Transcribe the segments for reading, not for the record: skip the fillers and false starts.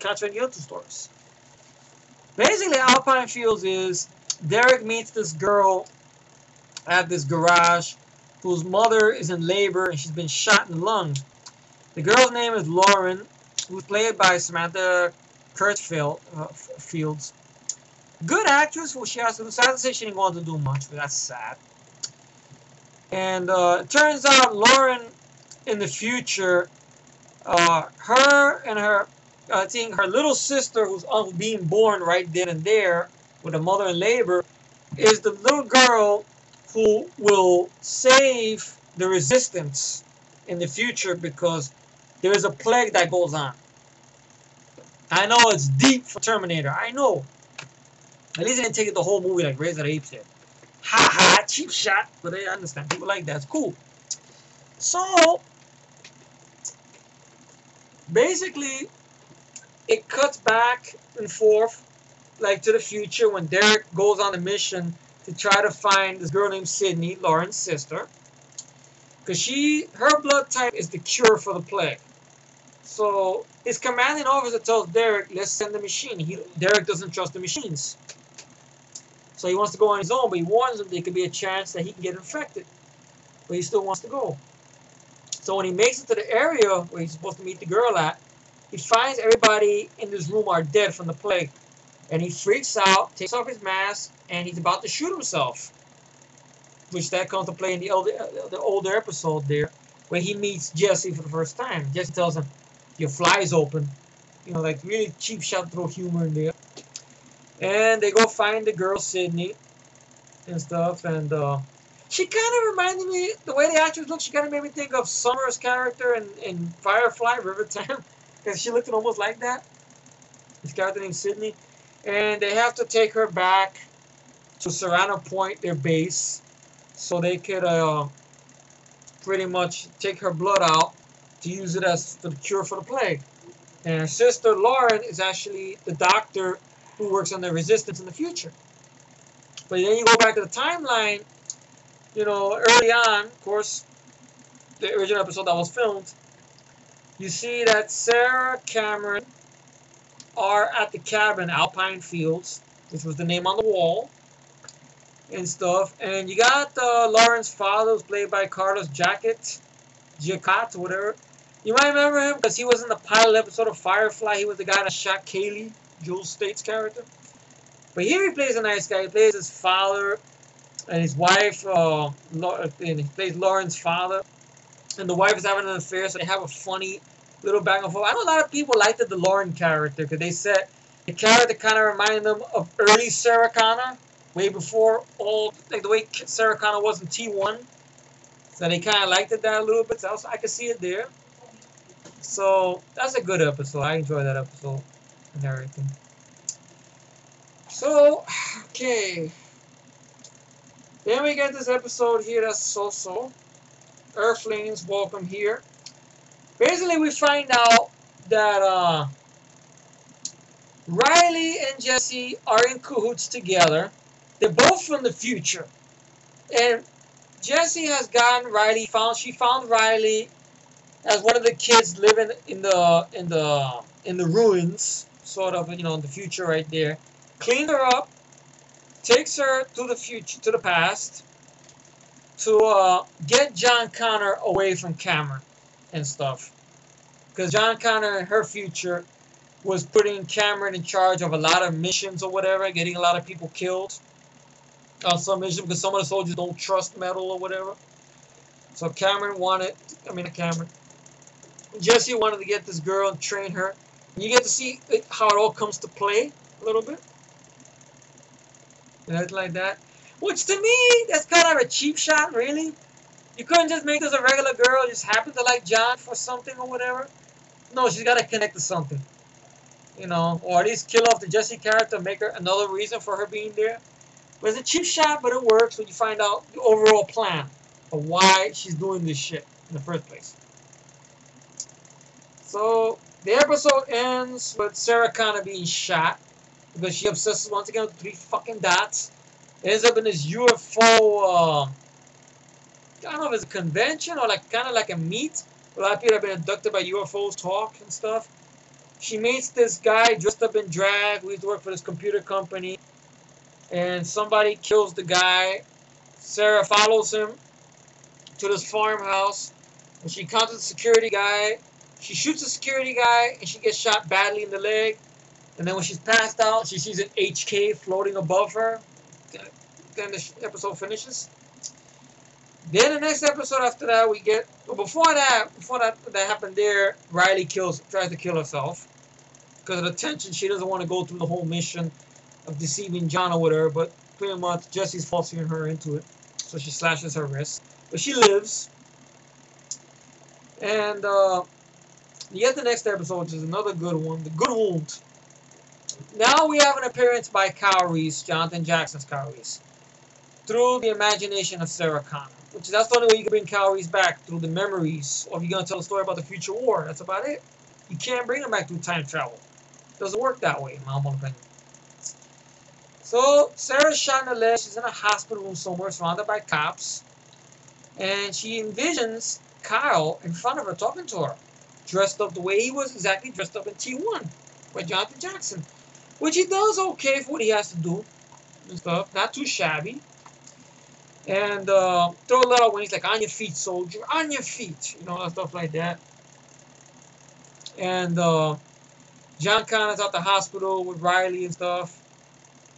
catch her in the other two stories. Basically, Alpine Fields is Derek meets this girl at this garage whose mother is in labor and she's been shot in the lung. The girl's name is Lauren, who's played by Samantha Fields. Good actress, who she has to do. Sad to say she didn't go on to do much, but that's sad. And it turns out Lauren in the future, her and her, I think her little sister, who's being born right then and there with a mother in labor, is the little girl who will save the resistance in the future because there is a plague that goes on. I know it's deep for Terminator. I know. At least they didn't take it the whole movie like Raise the Apes did. Ha ha, cheap shot. But I understand. People like that. It's cool. So, basically, it cuts back and forth, like to the future when Derek goes on a mission to try to find this girl named Sydney, Lauren's sister. Because her blood type is the cure for the plague. So, his commanding officer tells Derek, let's send the machine. Derek doesn't trust the machines. So he wants to go on his own, but he warns him there could be a chance that he can get infected. But he still wants to go. So when he makes it to the area where he's supposed to meet the girl at, he finds everybody in this room are dead from the plague. And he freaks out, takes off his mask, and he's about to shoot himself. Which that comes to play in the older episode there, where he meets Jesse for the first time. Jesse tells him, your fly is open. You know, like really cheap shot, throw humor in there. And they go find the girl, Sydney, and stuff. And she kind of reminded me, the way the actress looked, she kind of made me think of Summer's character in Firefly, River Town. Because she looked almost like that. This character named Sydney. And they have to take her back to Serrano Point, their base, so they could pretty much take her blood out to use it as the cure for the plague. And her sister, Lauren, is actually the doctor who works on the resistance in the future. But then you go back to the timeline, you know, early on, of course, the original episode that was filmed, you see that Sarah Cameron are at the cabin, Alpine Fields, which was the name on the wall, and stuff. And you got Lauren's father, who's played by Carlos Giacat, whatever. You might remember him because he was in the pilot episode of Firefly. He was the guy that shot Kaylee, Jules State's character. But here he plays a nice guy. He plays his father and his wife, and he plays Lauren's father. And the wife is having an affair, so they have a funny little back and forth. I know a lot of people liked the Lauren character because they said the character kind of reminded them of early Sarah Connor, way before like the way Sarah Connor was in T1. So they kind of liked it that a little bit. So I could see it there. So that's a good episode. I enjoyed that episode and everything. So, okay. Then we get this episode here that's so-so. Earthlings, welcome here. Basically, we find out that Riley and Jesse are in cahoots together. They're both from the future. And Jesse has gotten Riley, she found Riley as one of the kids living in the ruins, sort of, you know, in the future right there. Cleaned her up, takes her to the future, to the past, to get John Connor away from Cameron and stuff. Because John Connor in her future was putting Cameron in charge of a lot of missions or whatever, getting a lot of people killed on some mission because some of the soldiers don't trust metal or whatever. So Jesse wanted to get this girl and train her. And you get to see how it all comes to play a little bit. And like that. Which to me, that's kind of a cheap shot, really. You couldn't just make this a regular girl, just happen to like John for something or whatever. No, she's got to connect to something. You know, or at least kill off the Jesse character, make her another reason for her being there. But it's a cheap shot, but it works when you find out the overall plan of why she's doing this shit in the first place. So, the episode ends with Sarah Connor being shot because she obsesses once again with 3 fucking dots. It ends up in this UFO, I don't know if it's a convention or like kind of like a meet. A lot of people have been abducted by UFOs, talk and stuff. She meets this guy dressed up in drag who used to work for this computer company, and somebody kills the guy. Sarah follows him to this farmhouse, and she encounters the security guy. She shoots the security guy, and she gets shot badly in the leg. And then when she's passed out, she sees an HK floating above her. Then the episode finishes. Then the next episode after that, we get. Well, before that happened there, Riley tries to kill herself because of the tension. She doesn't want to go through the whole mission of deceiving John or whatever, but pretty much Jesse's forcing her into it. So she slashes her wrist. But she lives. And you get the next episode, which is another good one, The Good Wound. Now we have an appearance by Kyle Reese, Jonathan Jackson's Kyle Reese, through the imagination of Sarah Connor. That's the only way you can bring Kyle Reese back, through the memories. Or if you're going to tell a story about the future war, that's about it. You can't bring him back through time travel. It doesn't work that way, in my humble opinion. So, Sarah's shot in the leg. She's in a hospital room somewhere, surrounded by cops. And she envisions Kyle in front of her, talking to her. Dressed up the way he was exactly dressed up in T1 by Jonathan Jackson. Which he does okay for what he has to do and stuff. Not too shabby. And throw a little when he's like, on your feet, soldier. On your feet. You know, stuff like that. And John Connor's at the hospital with Riley and stuff.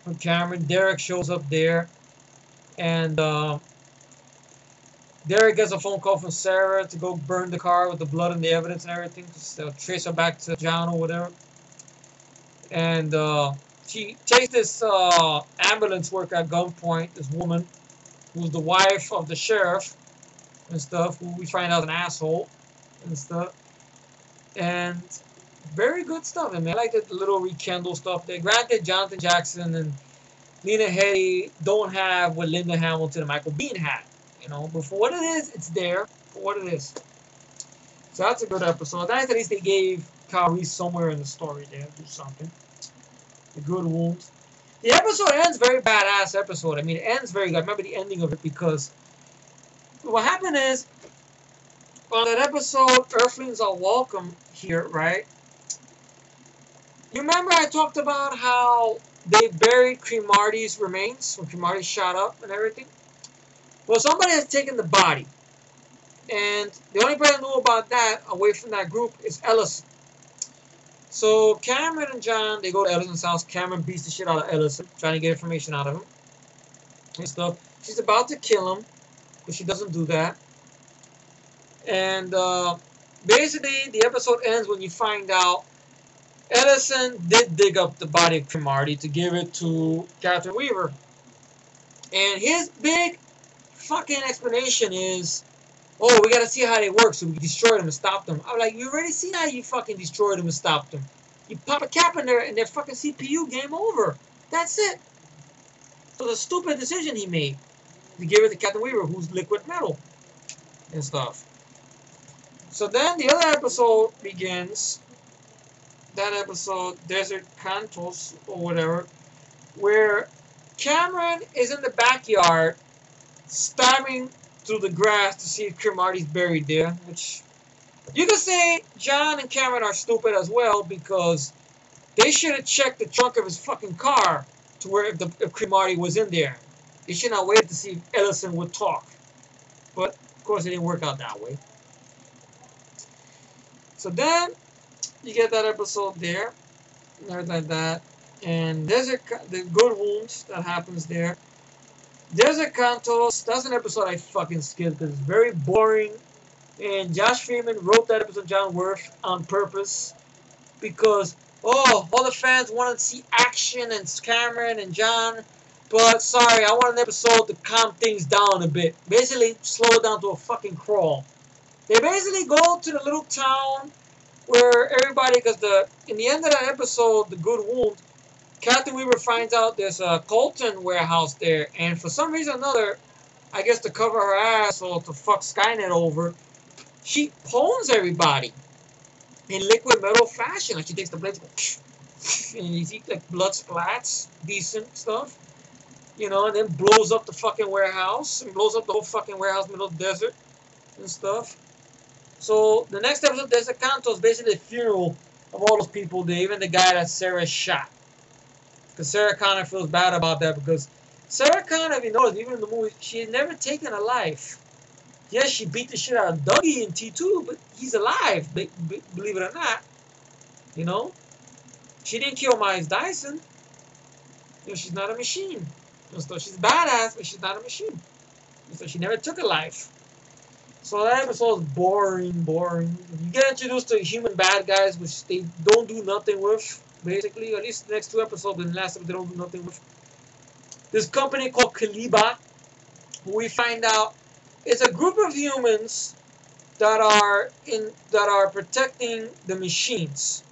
With Cameron. Derek shows up there. And Derek gets a phone call from Sarah to go burn the car with the blood and the evidence and everything. To trace her back to John or whatever. And she takes this ambulance worker at gunpoint, this woman, who's the wife of the sheriff and stuff, who we find out is an asshole and stuff. And very good stuff. I mean, I like the little rekindle stuff there. Granted, Jonathan Jackson and Lena Headey don't have what Linda Hamilton and Michael Biehn had. You know, but for what it is, it's there for what it is. So that's a good episode. Nice, at least they gave Kyle Reese somewhere in the story there, do something. The Good Wound. The episode ends very badass episode. I mean, it ends very good. I remember the ending of it because what happened is, on that episode, Earthlings Are Welcome here, right? You remember I talked about how they buried Cremarty's remains when Cremarty shot up and everything? Well, somebody has taken the body. And the only person who knew about that, away from that group, is Ellison. So Cameron and John, they go to Ellison's house. Cameron beats the shit out of Ellison, trying to get information out of him and stuff. She's about to kill him, but she doesn't do that. And basically, the episode ends when you find out Ellison did dig up the body of Cromartie to give it to Catherine Weaver. And his big fucking explanation is, oh, we gotta see how they work so we can destroy them and stop them. I'm like, you already seen how you fucking destroyed them and stopped them. You pop a cap in there and their fucking CPU, game over. That's it. So the stupid decision he made to give it to Captain Weaver, who's liquid metal and stuff. So then the other episode begins. That episode, Desert Cantos or whatever, where Cameron is in the backyard stabbing through the grass to see if Cromartie's buried there, which you could say John and Cameron are stupid as well, because they should have checked the trunk of his fucking car to where if Cromartie was in there. They should not wait to see if Ellison would talk. But of course it didn't work out that way. So then you get that episode there and everything like that. And there's the Good Wounds that happens there. Desert Cantos, that's an episode I fucking skipped because it's very boring. And Josh Freeman wrote that episode, John Wirth, on purpose. Because, all the fans wanted to see action and Cameron and John. But, sorry, I want an episode to calm things down a bit. Basically, slow it down to a fucking crawl. They basically go to the little town where everybody, because in the end of that episode, The Good Wound, Captain Weaver finds out there's a Colton warehouse there, and for some reason or another, I guess to cover her ass or to fuck Skynet over, she pwns everybody in liquid metal fashion. Like she takes the blades and you see like blood splats, decent stuff, you know, and then blows up the fucking warehouse and blows up the whole fucking warehouse middle of the desert. and stuff. So the next episode, Desert Canto, is basically a funeral of all those people, even the guy that Sarah shot. Because Sarah Connor feels bad about that because Sarah Connor, if you notice, even in the movie, she had never taken a life. Yes, she beat the shit out of Dougie in T2, but he's alive, believe it or not. You know? She didn't kill Miles Dyson. You know, she's not a machine. So she's badass, but she's not a machine. So she never took a life. So that episode is boring. You get introduced to human bad guys, which they don't do nothing with, basically. At least the next two episodes and the last episode, they don't do nothing with. This company called Kaliba, who we find out is a group of humans that are protecting the machines,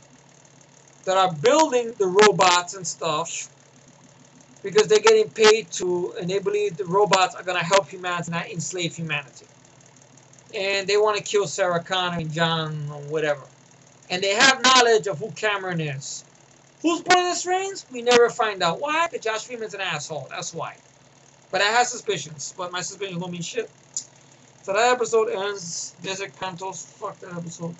that are building the robots and stuff, because they're getting paid to, and they believe the robots are gonna help humanity, not enslave humanity. And they want to kill Sarah Connor and John or whatever. And they have knowledge of who Cameron is. Who's pulling the strings? We never find out. Why? Because Josh Freeman's an asshole. That's why. But I have suspicions. But my suspicions don't mean shit. So that episode ends. Desert Cantos. Fuck that episode.